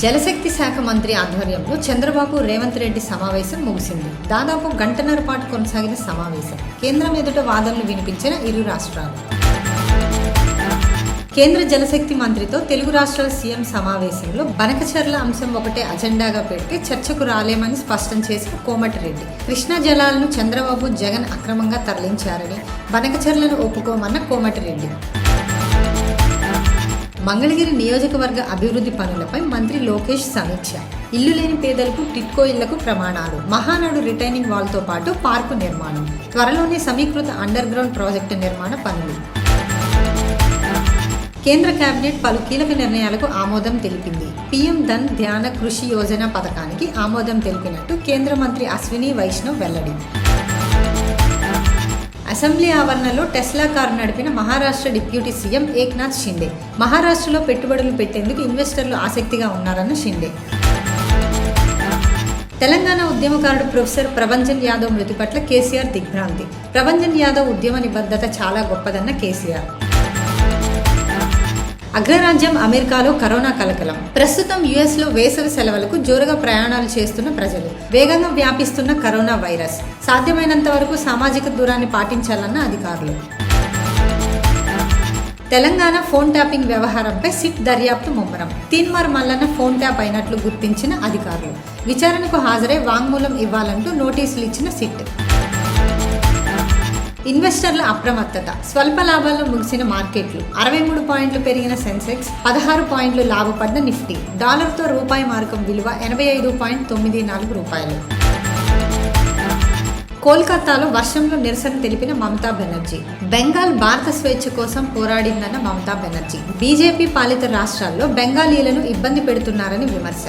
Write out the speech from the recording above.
జలశక్తి శాఖ మంత్రి ఆధ్వర్యంలో చంద్రబాబు రేవంత్ రెడ్డి సమావేశం ముగిసింది. దాదాపు గంటన్నర పాటు కొనసాగిన సమావేశం. కేంద్రం ఎదుట వాదనలు వినిపించిన ఇరు రాష్ట్రాలు. కేంద్ర జలశక్తి మంత్రితో తెలుగు రాష్ట్రాల సీఎం సమావేశంలో బనకచర్ల అంశం ఒకటే అజెండాగా పెడితే చర్చకు రాలేమని స్పష్టం చేసిన కోమటిరెడ్డి. కృష్ణా జలాలను చంద్రబాబు జగన్ అక్రమంగా తరలించారని, బనకచర్లను ఒప్పుకోమన్న కోమటిరెడ్డి. మంగళగిరి నియోజకవర్గ అభివృద్ధి పనులపై మంత్రి లోకేష్ సమీక్ష. ఇల్లు లేని పేదలకు టిట్కో ఇళ్లకు ప్రమాణాలు. మహానాడు రిటైనింగ్ వాల్తో పాటు పార్కు నిర్మాణం. త్వరలోనే సమీకృత అండర్ గ్రౌండ్ ప్రాజెక్టు నిర్మాణ పనులు. కేంద్ర కేబినెట్ పలు కీలక నిర్ణయాలకు ఆమోదం తెలిపింది. పీఎం ధన్ ధ్యాన కృషి యోజన పథకానికి ఆమోదం తెలిపినట్టు కేంద్ర మంత్రి అశ్విని వైష్ణవ్ వెల్లడి. అసెంబ్లీ ఆవరణలో టెస్లా కారు నడిపిన మహారాష్ట్ర డిప్యూటీ సీఎం ఏక్నాథ్ షిండే. మహారాష్ట్రలో పెట్టుబడులు పెట్టేందుకు ఇన్వెస్టర్లు ఆసక్తిగా ఉన్నారన్న షిండే. తెలంగాణ ఉద్యమకారుడు ప్రొఫెసర్ ప్రభంజన్ యాదవ్ మృతి పట్ల కేసీఆర్ దిగ్భ్రాంతి. ప్రభంజన్ యాదవ్ ఉద్యమ నిబద్ధత చాలా గొప్పదన్న కేసీఆర్. అగ్రరాజ్యం అమెరికాలో కరోనా కలకలం. ప్రస్తుతం యుఎస్లో వేసవి సెలవులకు జోరుగా ప్రయాణాలు చేస్తున్న ప్రజలు. వేగంగా వ్యాపిస్తున్న కరోనా వైరస్. సాధ్యమైనంత వరకు సామాజిక దూరాన్ని పాటించాలన్న అధికారులు. తెలంగాణ ఫోన్ ట్యాపింగ్ వ్యవహారంపై సిట్ దర్యాప్తు ముమ్మరం. తీన్మార్ మల్లన్న ఫోన్ ట్యాప్ అయినట్లు గుర్తించిన అధికారులు. విచారణకు హాజరై వాంగ్మూలం ఇవ్వాలంటూ నోటీసులు ఇచ్చిన సిట్. ఇన్వెస్టర్ల అప్రమత్తత. స్వల్ప లాభాల్లో ముగిసిన మార్కెట్లు. 63 పాయింట్లు పెరిగిన సెన్సెక్స్, 16 పాయింట్లు లాభపడ్డ నిఫ్టీ. డాలర్తో రూపాయి మారకం విలువ 85.94 రూపాయలు. కోల్కతాలో వర్షంలో నిరసన తెలిపిన మమతా బెనర్జీ. బెంగాల్ భారత స్వేచ్ఛ కోసం పోరాడిందన్న మమతా బెనర్జీ. బీజేపీ పాలిత రాష్ట్రాల్లో బెంగాలీలను ఇబ్బంది పెడుతున్నారని విమర్శ.